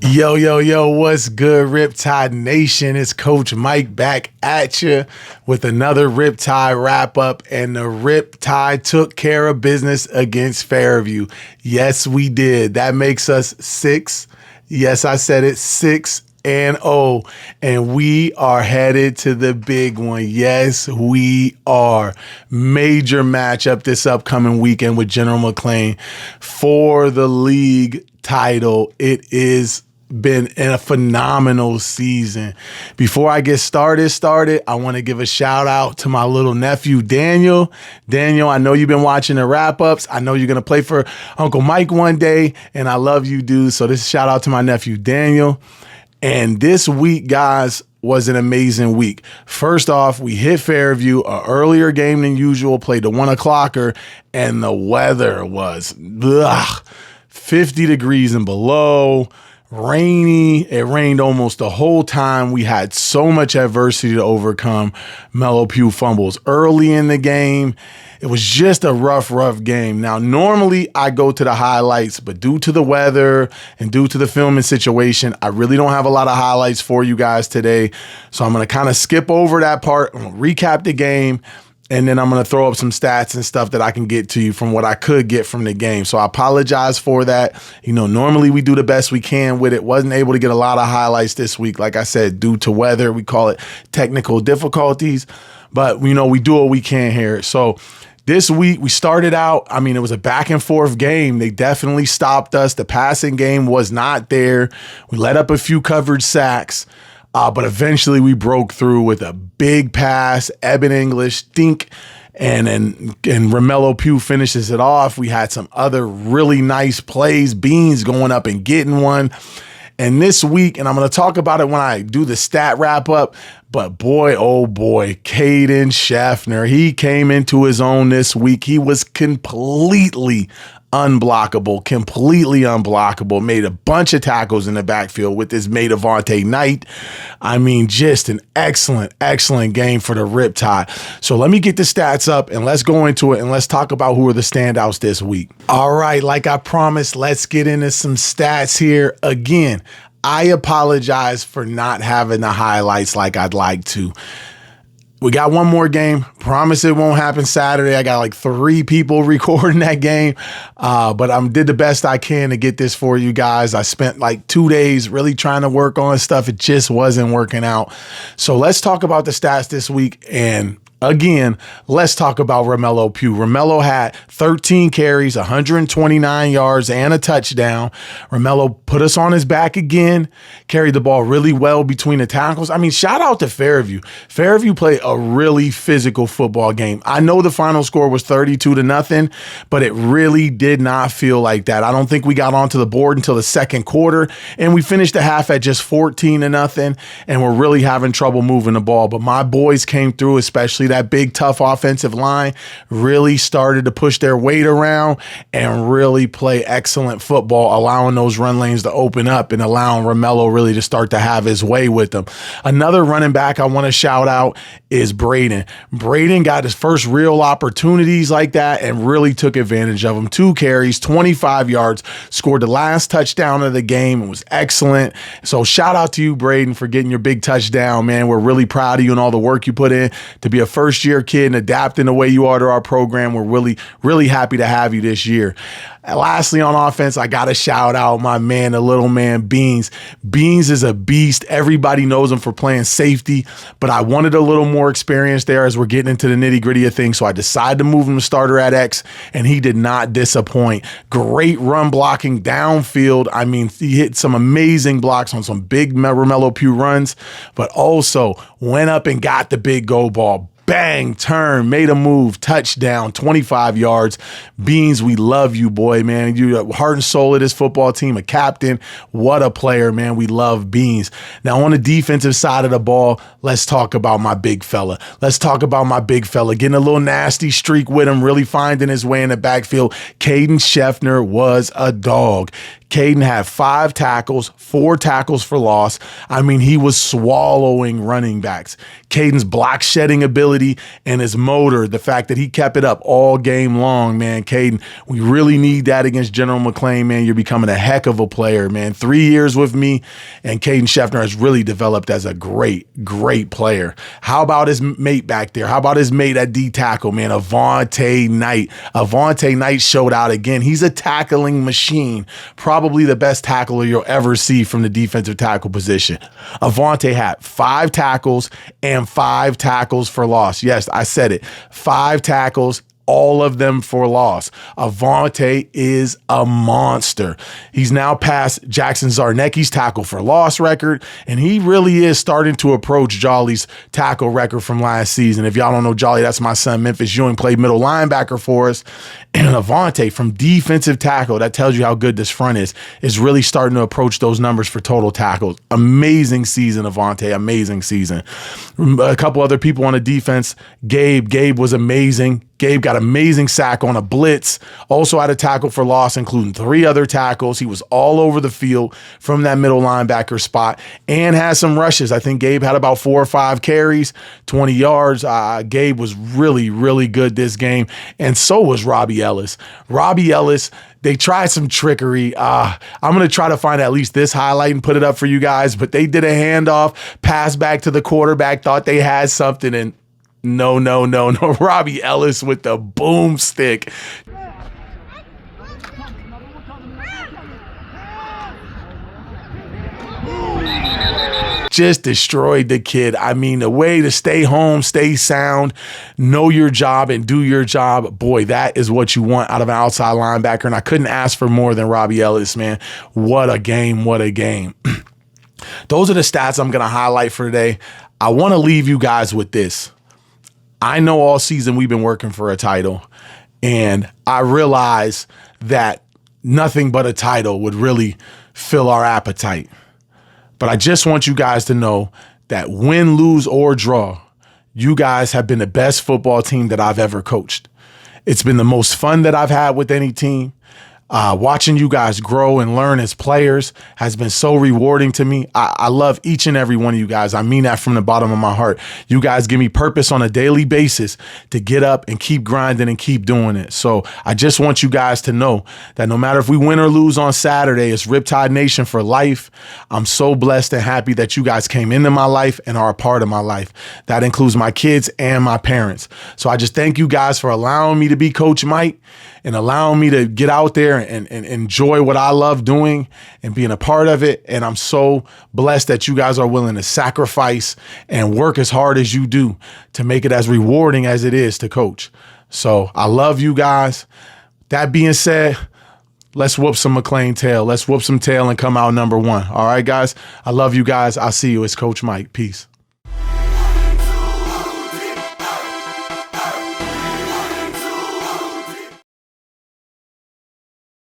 Yo, yo, yo, what's good, Riptide Nation? It's Coach Mike back at you with another Riptide wrap-up, and the Riptide took care of business against Fairview. Yes, we did. That makes us 6. Yes, I said it, 6-0, and we are headed to the big one. Yes, we are. Major matchup this upcoming weekend with General McLean for the league title. It is been a phenomenal season. Before I get started, I want to give a shout out to my little nephew, Daniel. Daniel, I know you've been watching the wrap-ups. I know you're going to play for Uncle Mike one day, and I love you, dude. So this is a shout out to my nephew, Daniel. And this week, guys, was an amazing week. First off, we hit Fairview, an earlier game than usual, played the 1 o'clocker, and the weather was 50 degrees and below. Rainy. It rained almost the whole time. We had so much adversity to overcome. Mellow Pugh fumbles early in the game. It was just a rough game. Now, normally I go to the highlights, but due to the weather and due to the filming situation, I really don't have a lot of highlights for you guys today. So I'm going to kind of skip over that part. I'm going to recap the game, and then I'm going to throw up some stats and stuff that I can get to you from what I could get from the game. So I apologize for that. You know, normally we do the best we can with it. Wasn't able to get a lot of highlights this week. Like I said, due to weather, we call it technical difficulties. But, you know, we do what we can here. So this week we started out, it was a back and forth game. They definitely stopped us. The passing game was not there. We let up a few coverage sacks. But eventually we broke through with a big pass, Eben English, Dink, and Romello Pugh finishes it off. We had some other really nice plays, Beans going up and getting one. And this week, and I'm going to talk about it when I do the stat wrap up, but boy, oh boy, Caden Scheffner, he came into his own this week. He was completely unblockable, made a bunch of tackles in the backfield with his mate Avante Knight. Just an excellent game for the Riptide. So let me get the stats up and let's go into it and let's talk about who are the standouts this week. All right, like I promised, let's get into some stats here. Again, I apologize for not having the highlights like I'd like to. We got one more game. Promise it won't happen Saturday. I got like 3 people recording that game. But I did the best I can to get this for you guys. I spent like 2 days really trying to work on stuff. It just wasn't working out. So let's talk about the stats this week. And again, let's talk about Romello Pugh. Romello had 13 carries, 129 yards, and a touchdown. Romello put us on his back again, carried the ball really well between the tackles. Shout out to Fairview. Fairview played a really physical football game. I know the final score was 32-0, but it really did not feel like that. I don't think we got onto the board until the second quarter, and we finished the half at just 14-0, and we're really having trouble moving the ball. But my boys came through, especially that big, tough offensive line, really started to push their weight around and really play excellent football, allowing those run lanes to open up and allowing Romello really to start to have his way with them. Another running back I want to shout out is Braden. Braden got his first real opportunities like that and really took advantage of them. 2 carries, 25 yards, scored the last touchdown of the game. It was excellent. So shout out to you, Braden, for getting your big touchdown, man. We're really proud of you and all the work you put in to be a first-year kid and adapting the way you are to our program. We're really happy to have you this year. And lastly, on offense, I got to shout out my man, the little man, Beans. Beans is a beast. Everybody knows him for playing safety, but I wanted a little more experience there as we're getting into the nitty-gritty of things, so I decided to move him to starter at X, and he did not disappoint. Great run blocking downfield. He hit some amazing blocks on some big Romello Pugh runs, but also went up and got the big go ball. Bang, turn, made a move, touchdown, 25 yards. Beans, we love you, boy, man. You're the heart and soul of this football team, a captain. What a player, man. We love Beans. Now, on the defensive side of the ball, let's talk about my big fella. Getting a little nasty streak with him, really finding his way in the backfield. Caden Scheffner was a dog. Caden had 5 tackles, 4 tackles for loss. I mean, he was swallowing running backs. Caden's block shedding ability and his motor, the fact that he kept it up all game long, man. Caden, we really need that against General McClain, man. You're becoming a heck of a player, man. 3 years with me, and Caden Scheffner has really developed as a great, great player. How about his mate back there? How about his mate at D tackle, man? Avonte Knight. Avonte Knight showed out again. He's a tackling machine. Probably the best tackler you'll ever see from the defensive tackle position. Avonte had 5 tackles and 5 tackles for loss. Yes, I said it. 5 tackles, all of them for loss. Avonte is a monster. He's now passed Jackson Zarnecki's tackle for loss record, and he really is starting to approach Jolly's tackle record from last season. If y'all don't know Jolly, that's my son Memphis Ewing, played middle linebacker for us. And Avonte from defensive tackle, that tells you how good this front is really starting to approach those numbers for total tackles. Amazing season, Avonte, amazing season. A couple other people on the defense, Gabe was amazing. Gabe got amazing sack on a blitz, also had a tackle for loss, including 3 other tackles. He was all over the field from that middle linebacker spot and had some rushes. I think Gabe had about 4 or 5 carries, 20 yards. Gabe was really, really good this game, and so was Robbie Ellis. Robbie Ellis, they tried some trickery. I'm going to try to find at least this highlight and put it up for you guys, but they did a handoff, pass back to the quarterback, thought they had something, and no. Robbie Ellis with the boomstick. Just destroyed the kid. I mean, the way to stay home, stay sound, know your job, and do your job. Boy, that is what you want out of an outside linebacker. And I couldn't ask for more than Robbie Ellis, man. What a game. What a game. Those are the stats I'm going to highlight for today. I want to leave you guys with this. I know all season we've been working for a title, and I realize that nothing but a title would really fill our appetite. But I just want you guys to know that win, lose, or draw, you guys have been the best football team that I've ever coached. It's been the most fun that I've had with any team. Watching you guys grow and learn as players has been so rewarding to me. I love each and every one of you guys. I mean that from the bottom of my heart. You guys give me purpose on a daily basis to get up and keep grinding and keep doing it. So I just want you guys to know that no matter if we win or lose on Saturday, it's Riptide Nation for life. I'm so blessed and happy that you guys came into my life and are a part of my life. That includes my kids and my parents. So I just thank you guys for allowing me to be Coach Mike and allowing me to get out there and enjoy what I love doing and being a part of it. And I'm so blessed that you guys are willing to sacrifice and work as hard as you do to make it as rewarding as it is to coach. So I love you guys. That being said, let's whoop some McClain tail. Let's whoop some tail and come out number 1. All right, guys. I love you guys. I'll see you. It's Coach Mike. Peace.